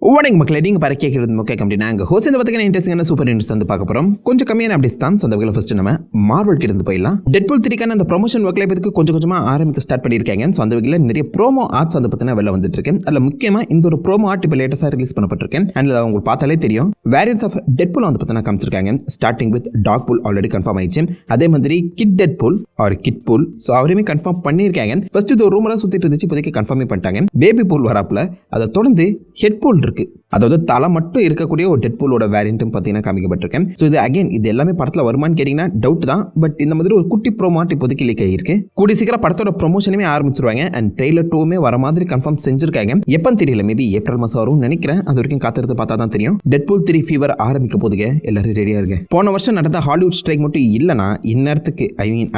வணக்கம் மக்களே, நீங்கள் பாரு கேட்குறது முக்கிய கம்பெனி. நாங்கள் ஹோஸ் இந்த பார்த்துக்கிற இன்ட்ரெஸ்டிங்கான சூப்பர் இன்ட்ரெஸ்ட் வந்து பார்க்க போகிறோம். கொஞ்சம் கம்மியான அப்டேட்ஸ் தான். ஸோ அந்த வகையில் ஃபஸ்ட்டு நம்ம மார்வல் கிட்ட இருந்து போயிடலாம். டெட்பூல் 3க்கான அந்த ப்ரொமோஷன் ஒர்க்கில் இப்போதுக்கு கொஞ்சம் கொஞ்சமாக ஆரம்பிக்க ஸ்டார்ட் பண்ணியிருக்காங்க. ஸோ அந்த வகையில் நிறைய ப்ரோமோ ஆர்ட்ஸ் வந்து பார்த்தீங்கன்னா வெளில வந்துட்டு இருக்கேன். அதில் முக்கியமாக இந்த ஒரு ப்ரோமோ ஆர்ட் இப்போ லேட்டஸ்ட்டாக ரிலீஸ் பண்ணப்பட்டிருக்கேன். அண்ட் உங்களுக்கு பார்த்தாலே தெரியும் வேரியன்ஸ் ஆஃப் டெட்பூல் வந்து பார்த்தீங்கன்னா காமிச்சிருக்காங்க. Starting with Dogpool already confirm ஆயிடுச்சு. அதே மாதிரி kid Deadpool or Kidpool, so அவரையுமே கன்ஃபார்ம் பண்ணியிருக்காங்க. ஃபர்ஸ்ட் இது ஒரு ரூமெல்லாம் சுற்றிட்டு இருந்துச்சு, இப்போதைக்கு கன்ஃபார்மே பண்ணிட்டாங்க. பேபி பூல் வராப்பில் அதை தொடர்ந்து ஹெட் பூல் இருக்கு, அதாவது தலை மட்டும் இருக்கக்கூடிய ஒரு டெட்பூலோட வேரியண்ட்டும் பார்த்தீங்கன்னா காமிக்கப்பட்டிருக்கேன். ஸோ இது அகைன் இது எல்லாமே படத்தில் வருமானு கேட்டிங்கன்னா டவுட் தான். பட் இந்த மாதிரி ஒரு குட்டி ப்ரோமோட் இப்போதைக்கு லீக் ஆகிருக்கு. கூடிய சீக்கிரம் படத்தோட ப்ரொமோஷனுமே ஆரம்பிச்சிருவாங்க. அண்ட் ட்ரெய்லர் 2மே வர மாதிரி கன்ஃபார்ம் செஞ்சிருக்காங்க. எப்பன்னு தெரியல, மேபி ஏப்ரல் மாதம் வரும்னு நினைக்கிறேன். அது வரைக்கும் காத்திருந்து பார்த்தா தான் தெரியும். டெட்பூல் 3 ஃபீவர் ஆரம்பிக்க போதுங்க, எல்லாரும் ரெடியாக இருக்கு. போன வருஷம் நடந்த ஹாலிவுட் ஸ்ட்ரைக் மட்டும் இல்லைனா இந்நேரத்துக்கு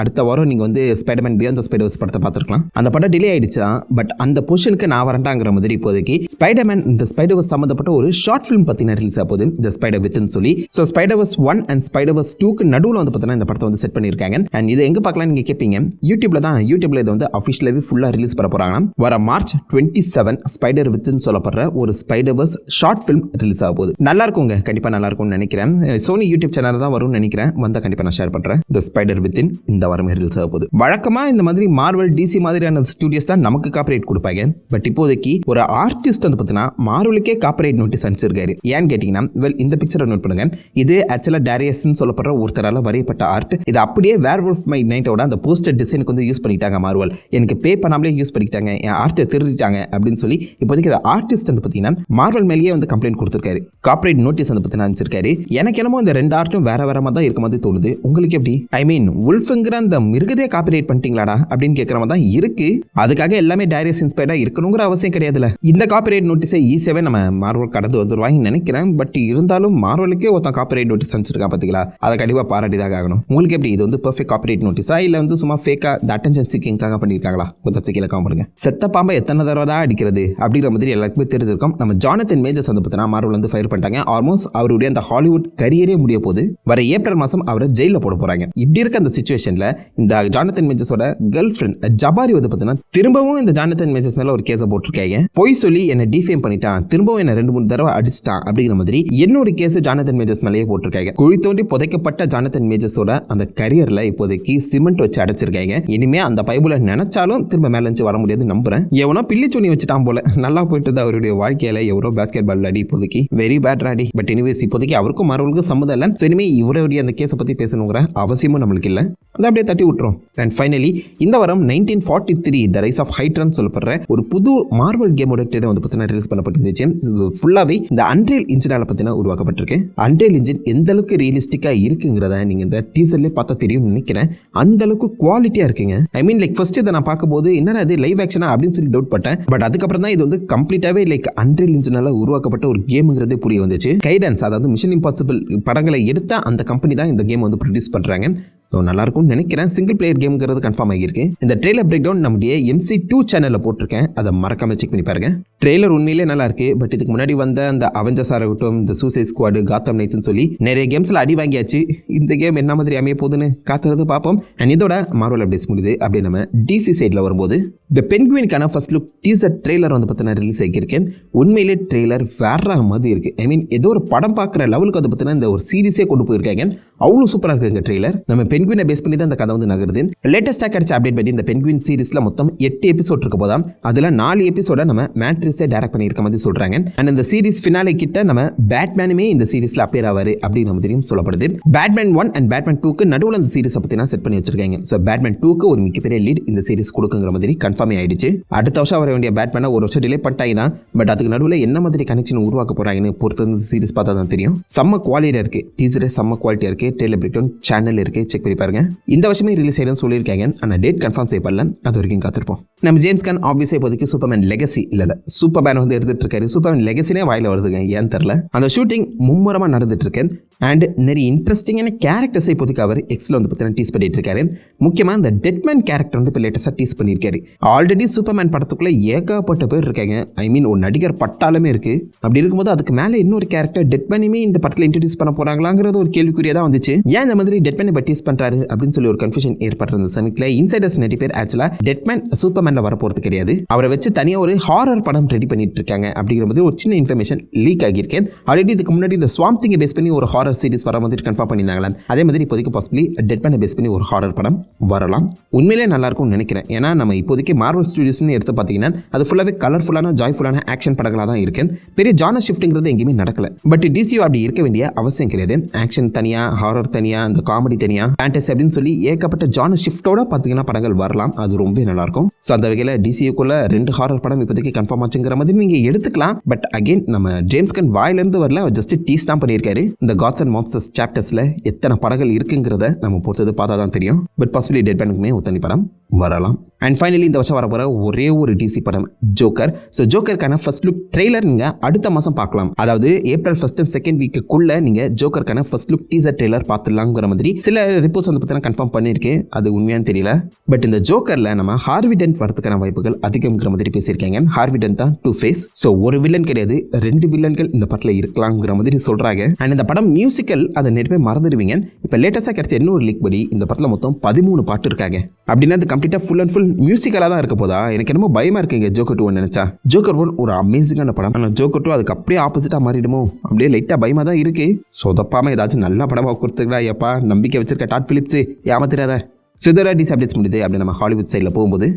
அடுத்த வாரம் நீங்கள் வந்து ஸ்பைடர்மேன் பியாண்ட் தி ஸ்பைடர்வர்ஸ் படத்தை பார்த்துருக்கலாம். அந்த படம் டிலே ஆயிடுச்சா, பட் அந்த பொசிஷனுக்கு நான் வரண்டாங்கிற மாதிரி இப்போதைக்கு ஸ்பைடர்மேன் இந்த ஸ்பைடர்வர்ஸ் சம்மந்தப்பட்ட ஒரு ஷார்ட் ஃபிலிம் பார்த்தீங்கன்னா ரிலீஸ் ஆக போகுது, இந்த ஸ்பைடர் வித்னு சொல்லி. ஸோ ஸ்பைடர்வர்ஸ் 1 அண்ட் ஸ்பைடர்வர்ஸ் 2க்கு நடுவில் வந்து பார்த்தீங்கன்னா இந்த படத்தை வந்து செட் பண்ணியிருக்காங்க. அண்ட் இதை எங்கே பார்க்கலாம் நீங்கள் கேட்பீங்க, யூடியூப்ல தான். யூடியூப்ல இதை வந்து அஃபிஷியலாகவே ஃபுல்லாக ரிலீஸ் பண்ண போகிறாங்க. வர மார்ச் 27 ஸ்பைடர் வித்னு சொல்லப்படுற ஒரு ஸ்பைடர்வர்ஸ் ஷார்ட் ஃபிலிம் ரிலீஸ் ஆக போகுது. நல்லா இருக்குங்க, கண்டிப்பாக நல்லா இருக்கும்னு நினைக்கிறேன். சோனி யூடியூப் சேனல் தான் வரும்னு நினைக்கிறேன். வந்தால் கண்டிப்பாக நான் ஷேர் பண்ணுறேன். இந்த ஸ்பைடர் வித்தின் இந்த வாரமே ரிலீஸ் ஆக போகுது. வழக்கமாக இந்த மாதிரி மார்வல் டிசி மாதிரியான ஸ்டுடியோஸ் தான் நமக்கு காப்பரேட் கொடுப்பாங்க. பட் இப்போதைக்கு ஒரு ஆர்டிஸ்ட் வந்து பார்த்தீங்கன்னா மார்வலுக்கே காப்பரேட் நோட்டீஸ் அனுப்பிச்சிருக்காரு. ஏன்னு கேட்டீங்கன்னா, இந்த பிக்சரை நோட் பண்ணுங்க. இது ஆக்சுவலா டேரியஸ்ன்னு சொல்லப்படுற ஒருத்தரால வரையப்பட்ட ஆர்ட். இது அப்படியே வேர்வொல்ஃப் மை நைட்டோட அந்த போஸ்டர் டிசைனுக்கு வந்து யூஸ் பண்ணிட்டாங்க மார்வல். எனக்கு பே பண்ணாமலே யூஸ் பண்ணிட்டாங்க, என் ஆர்ட்டை திருடிட்டாங்க அப்படின்னு சொல்லி இப்போதைக்கு ஆர்டிஸ்ட் வந்து பார்த்தீங்கன்னா மார்வல் மேலேயே வந்து கம்ப்ளைண்ட் கொடுத்துருக்காரு. காப்பரேட் நோட்டீஸ் வந்து பார்த்தீங்கன்னா அனுப்பிச்சிருக்காரு. எனக்கு என்னமோ இந்த ரெண்டு ஆர்ட்டும் வேற வேற மாதிரி தான் இருக்க மாதிரி தோணுது. உங்களுக்கு எப்படி? ஐ மீன் உல்ஃபுங்கிற அந்த மிருகத்தையே காப்பரேட் பண்ணிட்டீங்களாடா அப்படின்னு கேட்குற மாதிரி தான் இருக்கு. அதுக்காக எல்லாமே டேரியஸ் இன்ஸ்பயர்டா இருக்கணுங்கிற அவசியம் கிடையாதுல. இந்த காப்பரேட் நோட்டீஸை ஈஸியாவே நம்ம மார்வல் கடந்து வந்துருவாங்க நினைக்கிறேன். பட் இருந்தாலும் மார்வலுக்கே ஒருத்தன் காப்பரேட் நோட்டீஸ் அனுப்பிச்சிருக்கா பார்த்தீங்களா, அதை கண்டிப்பாக பாராட்டிதாக ஆகணும். உங்களுக்கு எப்படி? இது வந்து பெர்ஃபெக்ட் காப்பரேட் நோட்டீஸா இல்லை வந்து சும்மா ஃபேக்கா அட்டென்ஷன் சீக்கிங்காக பண்ணியிருக்காங்களா? கொஞ்சம் கீழே காமெடுங்க. செத்த பாம்பை எத்தனை தடவை தான் அடிக்கிறது அப்படிங்கிற மாதிரி எல்லாருக்குமே தெரிஞ்சிருக்கும். நம்ம ஜானத்தன் மேஜர்ஸ் வந்து பார்த்தீங்கன்னா மார்வல் வந்து ஃபயர் பண்ணிட்டாங்க. ஆல்மோஸ்ட் அவருடைய அந்த ஹாலிவுட் கரியரே முடிய போது வர ஏப்ரல் மாதம் அவரை ஜெயிலில் போட போறாங்க. இப்படி இருக்க அந்த சிச்சுவேஷனில் இந்த ஜானத்தன் மேஜர்ஸோட கேர்ள் ஃப்ரெண்ட் ஜபாரி வந்து பார்த்தீங்கன்னா திரும்பவும் இந்த ஜானத்தன் மேஜர்ஸ் மேலே ஒரு கேஸை போட்டிருக்காங்க. பொய் சொல்லி என்னை டிஃபேம் பண்ணிட்டான், திரும்பவும் என்ன 2-3 தடவை அடிச்சிட்டான் அப்படிங்கிற மாதிரி இன்னொரு கேஸ் ஜானத்தன் மேஜர்ஸ் மேலேயே போட்டிருக்காங்க. குழி தோண்டி புதைக்கப்பட்ட ஜானத்தன் மேஜர்ஸோட அந்த கரியர்ல இப்போதைக்கு சிமெண்ட் வச்சு அடைச்சிருக்காங்க. இனிமே அந்த பைபிளை நினைச்சாலும் திரும்ப மேலஞ்சு வர முடியாது நம்புறேன். எவனோ பில்லி சொன்னி வச்சுட்டான் போல. நல்லா போயிட்டு அவருடைய வாழ்க்கையில எவரோ பேஸ்கெட் பால் அடி இப்போதைக்கு வெரி பேட் அடி. பட் எனிவேஸ் இப்போதைக்கு அவருக்கும் மார்வலுக்கும் சம்மதம் இல்லை. ஸோ இனிமே இவருடைய அந்த கேஸை பத்தி பேசணுங்கிற அவசியமும் நம்மளுக்கு இல்லை. அதை அப்படியே தட்டி விட்டுரும். அண்ட் ஃபைனலி இந்த வாரம் 1943 த ரைஸ் ஆஃப் ஹைட்ரான்னு சொல்லப்படுற ஒரு புது மார்வல் கேமோட ட்ரெய்லர் வந்து பார்த்தீங்கன்னா ரிலீஸ் பண்ணப்பட்டிருந்துச்சு. ஃபுல்லாவே இந்த அன்ரியல் இன்ஜினால பார்த்தீங்கன்னா உருவாக்கப்பட்டிருக்கு. அன்ரியல் இன்ஜின் எந்த அளவுக்கு ரியலிஸ்டிக்காக இருக்குங்கிறத நீங்கள் இந்த டீசர்லேயே பார்த்தா தெரியும்னு நினைக்கிறேன். அந்த அளவுக்கு குவாலிட்டியாக இருக்குங்க. ஐ மீன் லைக் ஃபர்ஸ்ட் இதை நான் பார்க்கும்போது என்னன்னா இது லைவ் ஆக்ஷனா அப்படின்னு சொல்லி டவுட் பட்டேன். பட் அதுக்கப்புறம் தான் இது வந்து கம்ப்ளீட்டாகவே லைக் அன்ரியல் இன்ஜினால உருவாக்கப்பட்ட ஒரு கேமுங்கிறதே புரிய வந்துச்சு. கைடன்ஸ், அதாவது மிஷன் இம்பாசிபிள் படங்களை எடுத்த அந்த கம்பெனி தான் இந்த கேம் வந்து ப்ரொடியூஸ் பண்ணுறாங்க. ஸோ நல்லா இருக்கும்னு நினைக்கிறேன். சிங்கிள் பிளேயர் கேம்ங்கிறது கன்ஃபார்ம் ஆகியிருக்கு. இந்த ட்ரெய்லர் பிரேக் டவுன் நம்முடைய MC2 சேனலில் போட்டிருக்கேன், அதை மறக்காம செக் பண்ணி பாருங்க. ட்ரெய்லர் உண்மையிலே நல்லா இருக்கு. பட் இதுக்கு முன்னாடி வந்த அந்த அவெஞ்சர்ஸ் ஆகட்டும், இந்த சூசைட் ஸ்குவாடு, காத்தம் நைட்ஸ்னு சொல்லி நிறைய கேம்ஸில் அடி வாங்கியாச்சு. இந்த கேம் என்ன மாதிரி அமைய போகுதுன்னு காத்துறது பார்ப்போம். அண்ட் இதோட மார்வல் அப்டேட்ஸ் முடியுது. அப்படியே நம்ம DC சைடில் வரும்போது த பென்குயினுக்கான ஃபர்ஸ்ட் லுக் டீசர் ட்ரெய்லர் வந்து பார்த்தீங்கன்னா ரிலீஸ் ஆகியிருக்கேன். உண்மையிலே ட்ரெய்லர் வேற மாதிரி இருக்கு. ஐ மீன் ஏதோ ஒரு படம் பார்க்குற லெவலுக்கு வந்து பார்த்தீங்கன்னா இந்த ஒரு சீரிஸே கொண்டு போயிருக்காங்க. அவ்வளோ சூப்பராக இருக்குங்க ட்ரெய்லர். நம்ம பென்குயினை பேஸ் பண்ணி தான் இந்த கதை வந்து நகருது. லேட்டஸ்ட்டாக கிடைச்ச அப்டேட் படி இந்த பென்குயின் சீரிஸ்ல மொத்தம் 8 எபிசோட் இருக்க போதாம். அதில் 4 எபிசோட நம்ம மேட்ரிக்ஸை டைரக்ட் பண்ணியிருக்க மாதிரி சொல்றாங்க. அண்ட் இந்த சீரிஸ் ஃபினாலே கிட்ட நம்ம பேட்மேனுமே இந்த சீரிஸ்ல அப்பியர் ஆவாரு அப்படிங்கிற மாதிரியும் சொல்லப்படுது. பேட்மேன் 1 அண்ட் பேட்மேன் 2க்கு நடுவில் அந்த சீரிஸை பற்றி செட் பண்ணி வச்சிருக்காங்க. ஸோ பேட்மேன் 2க்கு ஒரு மிகப்பெரிய லீட் இந்த சீரிஸ் கொடுக்குங்கிற மாதிரி கன்ஃபார்ம் ஆயிடுச்சு. அடுத்த வருஷம் வர வேண்டிய பேட்மேனை ஒரு வருஷம் டிலே பண்ணிட்டாங்க தான். பட் அதுக்கு நடுவில் என்ன மாதிரி கனெக்ஷன் உருவாக்க போறாங்கன்னு பொறுத்து வந்து சீரிஸ் பார்த்தா தான் தெரியும். செம்ம குவாலிட்டியாக இருக்கு. டீசரே செம்ம குவாலிட்டியாக இருக்கு. ட்ரெய்லர் பிரேக் டவுன் சேனல் இருக்கு, செக் பண்ணி பாருங்க. இந்த வருஷமே ரிலீஸ் ஆயிடும் சொல்லியிருக்காங்க. ஆனால் டேட் கன்ஃபார்ம் செய்யப்படல, அது வரைக்கும் காத்திருப்போம். நம்ம ஜேம்ஸ் கான் ஆப்வியஸாக இப்போதைக்கு சூப்பர்மேன் லெகசி இல்லை சூப்பர்மேன் வந்து எடுத்துட்டு இருக்காரு. சூப்பர்மேன் லெகசினே வாயில வருதுங்க, ஏன் தெரியல. அந்த ஷூட்டிங் மும்முரமாக நடந்துட்டு இருக்கு. அண்ட் நிறைய இன்ட்ரெஸ்டிங்கான கேரக்டர்ஸை இப்போதைக்கு அவர் எக்ஸில் வந்து பார்த்தீங்கன்னா டீஸ் பண்ணிட்டு இருக்காரு. முக்கியமாக இந்த டெட்மேன் கேரக்டர் வந்து இப்போ லேட்டஸ்ட்டாக டீஸ் பண்ணியிருக்காரு. ஆல்ரெடி சூப்பர்மேன் படத்துக்குள்ளே ஏகப்பட்ட பேர் இருக்காங்க. ஐ மீன் ஒரு நடிகர் பட்டாலுமே இருக்குது. அப்படி இருக்கும்போது அதுக்கு மேலே இன்னொரு கேரக்டர் டெட்மேனுமே இந்த படத்தில் இன்ட்ரடியூஸ் பண்ண போகிறாங்களாங்கிறது ஒரு கேள்விக்குறியாக தான் வந்துச்சு. ஏன் இந்த மாதிரி டெட்மேன் இப்போ டீஸ் பண்ணுறாரு அப்படின்னு சொல்லி ஒரு கன்ஃபியூஷன் ஏற்பட்டிருந்த சமயத்தில் இன்சைடர்ஸ் நிறைய பேர் ஆக்சுவலாக டெட்மேன் சூப்பர்மேனில் வரப்போகிறது கிடையாது, அவரை வச்சு தனியாக ஒரு ஹாரர் படம் ரெடி பண்ணிட்டு இருக்காங்க அப்படிங்கிற மாதிரி ஒரு சின்ன இன்ஃபர்மேஷன் லீக் ஆகியிருக்கேன். ஆல்ரெடி இதுக்கு முன்னாடி இந்த ஸ்வாம் திங்கை பேஸ் பண்ணி ஒரு ஹாரர் சீரிஸ் வர மாதிரி கன்ஃபார்ம் பண்ணியிருந்தாங்களா, அதே மாதிரி இப்போதைக்கு பாசிபிளி டெட்மேனை பேஸ் பண்ணி ஒரு ஹாரர் படம் வரலாம். உண்மையிலே நல்லா இருக்கும்னு நினைக்கிறேன். ஏன்னா நம்ம இப்போதைக்கு மார்வல் ஸ்டுடியோஸ்னு எடுத்து பார்த்தீங்கன்னா அது ஃபுல்லாகவே கலர்ஃபுல்லான ஜாய்ஃபுல்லான ஆக்ஷன் படங்களாக தான் இருக்கு. பெரிய ஜானர் ஷிஃப்ட்டுங்கிறது எங்கேயுமே நடக்கல. பட் டிசியோ அப்படி இருக்க வேண்டிய அவசியம் கிடையாது. ஆக்ஷன் தனியாக, ஹாரர் தனியாக, இந்த காமெடி தனியாக, ஃபேண்டசி அப்படின்னு சொல்லி ஏகப்பட்ட ஜானர் ஷிஃப்ட்டோட பார்த்தீங்கன்னா படங்கள் வரலாம். அது ரொம்ப நல்லாயிருக்கும். ஸோ அந்த வகையில் டிசியோக்குள்ள 2 ஹாரர் படம் இப்போதைக்கு கன்ஃபார்ம் ஆச்சுங்கிற மாதிரி நீங்கள் எடுத்துக்கலாம். பட் அகெயின் நம்ம ஜேம்ஸ் கன் வாயிலிருந்து வரல, ஜஸ்ட் டீஸ் தான் பண்ணியிருக்காரு. இந்த காட்ஸ் அண்ட் மான்ஸ்டர்ஸ் சாப்டர்ஸில் எத்தனை படங்கள் இருக்குங்கிறத நம்ம பொறுத்தது பார்த்தா தான் தெரியும். பட் பாசிபிளி டெட்மேனுக்குமே ஒரு தனி படம் வரலாம். அண்ட் ஃபைனலி இந்த வருஷம் வரப்போகிற ஒரே ஒரு டிசி படம் ஜோக்கர். ஸோ ஜோக்கருக்கான ஃபர்ஸ்ட் லுக் ட்ரெய்லர் நீங்கள் அடுத்த மாதம் பார்க்கலாம். அதாவது ஏப்ரல் 1st and 2nd வீக்குள்ளே நீங்கள் ஜோக்கருக்கான ஃபர்ஸ்ட் லுக் டீசர் ட்ரெய்லர் பார்த்துலாங்கிற மாதிரி சில ரிப்போர்ட்ஸ் வந்து பார்த்தீங்கன்னா கன்ஃபார்ம் பண்ணியிருக்கு. அது உண்மையானு தெரியல. பட் இந்த ஜோக்கரில் நம்ம ஹார்வி டென்ட் வரதுக்கான வாய்ப்புகள் அதிகம்ங்கிற மாதிரி பேசியிருக்காங்க. ஹார்வி டென்ட் தான் 2 ஃபேஸ். ஸோ ஒரு வில்லன் கிடையாது, 2 வில்லன்கள் இந்த படத்தில் இருக்கலாங்கிற மாதிரி சொல்கிறாங்க. அண்ட் இந்த படம் மியூசிக்கல், அதை நிறைய பேர் மறந்துடுவீங்க. இப்போ லேட்டஸ்ட்டாக கிடைச்ச இன்னொரு லீக் படி இந்த படத்தில் மொத்தம் 13 பாட்டு இருக்காங்க. அப்படின்னா அது கம்ப்ளீட்டாக ஃபுல் அண்ட் ஃபுல் மியூசிக்கலாக தான் இருக்க போதா? எனக்கு என்னமோ பயமாக இருக்குங்க ஜோக்கர் 2 நினச்சா. ஜோக்கர் 1 ஒரு அமேசிங்கான படம். ஆனால் ஜோக்கர் 2 அதுக்கு அப்படியே ஆப்போசிட்டாக மாறிடுமோ அப்படியே லைட்டாக பயமாக தான் இருக்குது. சொதப்பாமல் ஏதாச்சும் நல்ல படமாக கொடுத்துக்கிறா எப்பா, நம்பிக்கை வச்சிருக்க டாட் பிலிப்ஸு ஏமாத்திராத. சிதரா டிஸ் அப்டேட்ஸ் முடியுது. அப்படி நம்ம ஹாலிவுட் சைடில் போகும்போது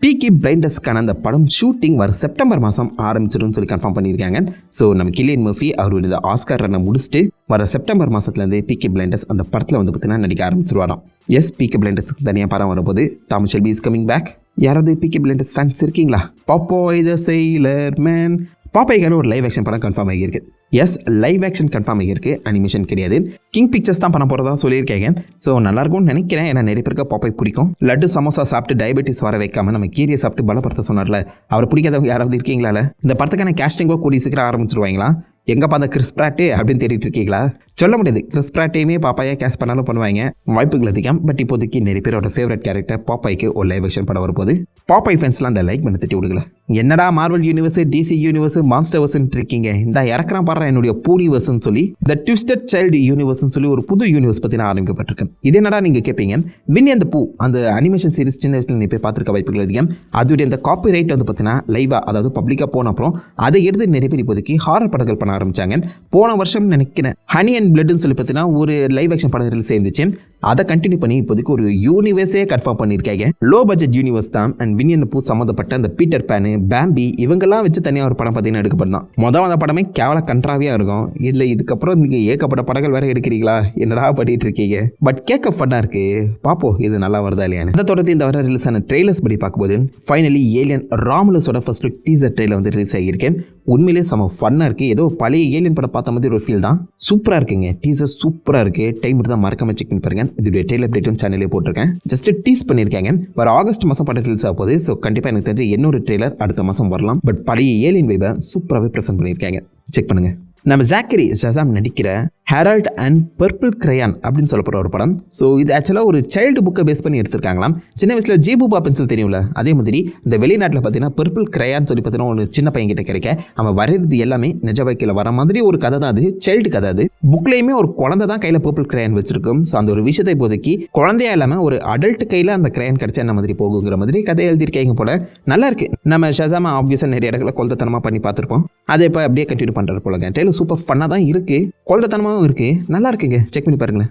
பீக்கி பிளைண்டர்ஸ்க்கான அந்த படம் ஷூட்டிங் வர செப்டம்பர் மாதம் ஆரம்பிச்சிடும் சொல்லி கன்ஃபார்ம் பண்ணியிருக்காங்க. ஸோ நம்ம கில்லியன் மர்ஃபி அவர் இந்த ஆஸ்கார் ரன்னை முடிச்சுட்டு வர செப்டம்பர் மாதத்துலேருந்து பீக்கி பிளைண்டர்ஸ் அந்த படத்தில் வந்து பார்த்தீங்கன்னா நடிக்க ஆரம்பிச்சிருவாராம். எஸ், பீக்கி பிளைண்டர்ஸ்க்கு தனியாக படம் வரும்போது Tom Shelby is coming back. யாராவது பீக்கி பிளைண்டர்ஸ் ஃபேன்ஸ் இருக்கீங்களா? பாப்பாய் தி செயிலர் மேன், பாப்பாய்க்கான ஒரு லைவ் ஆக்ஷன் படம் கன்ஃபார்ம் ஆகியிருக்கு. எஸ், லைவ் ஆக்ஷன் கன்ஃபார்ம் ஆகியிருக்கு, அனிமேஷன் கிடையாது. கிங் பிக்சர்ஸ் தான் பண்ண போகிறதா சொல்லியிருக்காங்க. ஸோ நல்லாயிருக்கும்னு நினைக்கிறேன். ஏன்னா நிறைய பேருக்கு பாப்பாய் பிடிக்கும். லட்டு சமோசா சாப்பிட்டு டயபெட்டிஸ் வர வைக்காம நம்ம கீரையை சாப்பிட்டு பலப்படுத்த சொன்னார்ல, அவர் பிடிக்காதவங்க யாராவது இருக்கீங்களா? இந்த படத்துக்கான கேஸ்டிங்கோ கூடி சீக்கிரம் ஆரம்பிச்சிருவாங்களா? எங்கப்பா அந்த கிறிஸ் பிராட் அப்படின்னு தேடிட்டு இருக்கீங்களா? சொல்ல முடியாது. கிறிஸ் பிராட்டையுமே பாப்பாயா கேஸ் பண்ணாலும் பண்ணுவாங்க, வாய்ப்புகள் அதிகம். பட் இப்போதைக்கு நிறைய பேரோட ஃபேவரட் கேரக்டர் பாப்பாய்க்கு ஒரு லைவ் ஆக்ஷன் படம் வரும்போது பாப்பாய் ஃபேன்ஸ்லாம் அந்த லைக் பண்ண திட்டி விடுக்கல. என்னடா மார்வல் யூனிவர்ஸ், டிசி யூனிவர்ஸ், மான்ஸ்டர்வர்ஸ்ன்னு இருக்கீங்க, இந்த இறக்குறான் பாடுற என்னுடைய பூனிவர்ஸ்ன்னு சொல்லி த ட்விஸ்டட் சைல்டு யூனிவர்ஸ்ன்னு சொல்லி ஒரு புது யூனிவர்ஸ் பற்றி நான் ஆரம்பிக்கப்பட்டிருக்கேன். இது என்னடா நீங்கள் கேட்பீங்க? வின்னி அந்த பூ அந்த அனிமேஷன் சீரிஸ் சின்ன வயசில் நீ போய் பார்த்துருக்க வாய்ப்புகள் அதிகம். அதோடைய அந்த காப்பி ரைட் வந்து பார்த்தீங்கன்னா லைவாக, அதாவது பப்ளிக்காக போன அப்புறம் அதை எடுத்து நிறைய பேர் இப்போதைக்கு ஹாரர் படங்கள் பண்ண ஆரம்பிச்சாங்க. போன வருஷம் நினைக்கிறேன் ஹனி அண்ட் பிளட்னு சொல்லி பார்த்தீங்கன்னா ஒரு லைவ் ஆக்ஷன் படம் ரிலீஸ் ஆயிருந்துச்சு. அதை கண்டினியூ பண்ணி இப்போதைக்கு ஒரு யூனிவர்ஸே கன்ஃபார்ம் பண்ணியிருக்காங்க. லோ பட்ஜெட் யூனிவர்ஸ் தான். அண்ட் வின்னி அந்த பூ சம்மந்தப்பட்ட அந்த பீட்டர் பேனு, பேம்பி இவங்கெல்லாம் வச்சு தனியாக ஒரு படம் பார்த்தீங்கன்னா எடுக்கப்படும். அந்த படமே கேவல கன்றாவியாக இருக்கும். இல்லை இதுக்கப்புறம் நீங்கள் ஏகப்பட்ட படங்கள் வேற எடுக்கிறீங்களா, என்னடா பண்ணிட்டு இருக்கீங்க? பட் கேட்க ஃபன்னாக இருக்கு. பார்ப்போம் இது நல்லா வருதா இல்லையான்னு. அதை தொடர்ந்து இந்த வர ரிலீஸ் ஆன ட்ரெய்லர்ஸ் படி பார்க்கும்போது ஃபைனலி ஏலியன் ராமுலஸோட ஃபர்ஸ்ட் லுக் டீசர் ட்ரெய்லர் வந்து ரிலீஸ் ஆகியிருக்கேன். உண்மையிலே செம ஃபன்னாக இருக்குது. ஏதோ பழைய ஏலியன் படம் பார்த்த மாதிரி ஒரு ஃபீல் தான். சூப்பராக இருக்குங்க. டீசர் சூப்பராக இருக்குது. டைம் தான் மறக்காம செக் பண்ணி பாருங்க. இதோடைய ட்ரெய்லர் அப்டேட்டும் சேனலே போட்டிருக்கேன். ஜஸ்ட் டீஸ் பண்ணியிருக்காங்க. வர ஆகஸ்ட் மாதம் படம் ரிலீஸ் ஆக போகுது. ஸோ கண்டிப்பாக எனக்கு தெரிஞ்ச இன்னொரு ட்ரெய்லர் அடுத்த மாதம் வரலாம். பட் பழைய ஏலியன் வைபை சூப்பராகவே ப்ரெசென்ட் பண்ணியிருக்காங்க. செக் பண்ணுங்க. நம்ம ஜாக்கரி ஷசாம் நடிக்கிற ஹெரால்ட் அண்ட் பர்பிள் கிரையான் அப்படின்னு சொல்லப்படுற ஒரு படம். ஸோ இது ஆக்சுவலாக ஒரு சைல்டு புக்கை பேஸ் பண்ணி எடுத்திருக்காங்களாம். சின்ன வயசில் ஜேபூபா பென்சில் தெரியும்ல, அதே மாதிரி இந்த வெளிநாட்டில் பார்த்தீங்கன்னா பர்பிள் கிரையான்னு சொல்லி பார்த்தீங்கன்னா ஒரு சின்ன பையன் கிட்ட கிடைக்க அவன் வரைகிறது எல்லாமே நிஜ வாழ்க்கையில் வர மாதிரி ஒரு கதை தான். அது சைல்டு கதை. அது புக்லேயுமே ஒரு குழந்தை தான் கையில் பர்பிள் கிரையான் வச்சிருக்கும். ஸோ அந்த ஒரு விஷயத்தை இப்போதைக்கு குழந்தையா இல்லாமல் ஒரு அடல்ட் கையில் அந்த கிரையான் கிடைச்சா என்ன மாதிரி போகுங்கிற மாதிரி கதை எழுதியிருக்காங்க போல. நல்லா இருக்கு. நம்ம ஷசாமா ஆப்வியஸாக நிறைய இடத்துல குழந்தைத்தனமாக பண்ணி பார்த்துருப்போம். அதை இப்போ அப்படியே கண்டினியூ பண்ணுறது போலங்க. ட்ரெய்லர் சூப்பர் ஃபன்னாக தான் இருக்குது, குழந்தைத்தனமாகவும் இருக்குது, நல்லா இருக்குங்க. செக் பண்ணி பாருங்களேன்.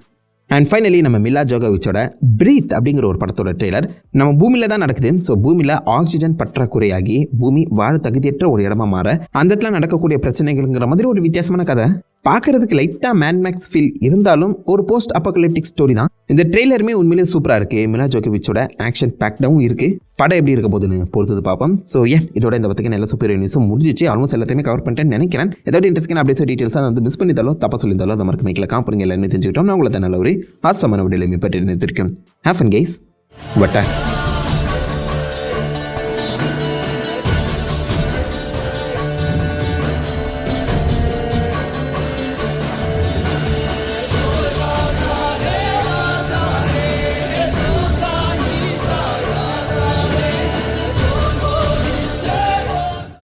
அண்ட் ஃபைனலி நம்ம மில்லா ஜோகோவிச்சோட பிரீத் அப்படிங்கிற ஒரு படத்தோட ட்ரெய்லர் நம்ம பூமியில் தான் நடக்குது. ஸோ பூமியில் ஆக்சிஜன் பற்றாக்குறையாகி பூமி வாழ தகுதியற்ற ஒரு இடமா மாற அந்த இடத்துல நடக்கக்கூடிய பிரச்சனைகள்ங்கிற மாதிரி ஒரு வித்தியாசமான கதை. பார்க்கறதுக்கு லைட்டாக மேட்மேக்ஸ் ஃபீல் இருந்தாலும் ஒரு போஸ்ட் அப்போகலிப்டிக் ஸ்டோரி தான். இந்த ட்ரெய்லருமே உண்மையிலேயே சூப்பராக இருக்குது. மில்லா ஜோகோவிச்சோட ஆக்ஷன் பேக்டாகவும் இருக்குது. படம் எப்படி இருக்க போதுன்னு பொறுத்தது பார்ப்போம். ஸோ இதோட இந்த பத்துக்கு நல்ல சூப்பர் நியூஸும் முடிஞ்சிச்சு. ஆல்மோஸ்ட் எல்லாத்தையுமே கவர் பண்ணிட்டேன்னு நினைக்கிறேன். ஏதாவது இன்ட்ரெஸ்டிங் அப்டேட்ஸ் டீட்டெயில்ஸ் வந்து மிஸ் பண்ணியிருந்தாலும் தப்பா சொல்லியிருந்தாலும் அந்த மாதிரி மைக்கில் காம்பனிங்க எல்லாமே தெரிஞ்சுக்கிட்டோம். நான் உங்களை நல்ல ஒரு ஆசமான விடையிலுமே பற்றி நிறுத்திருக்கேன். Have fun guys. வட்டா.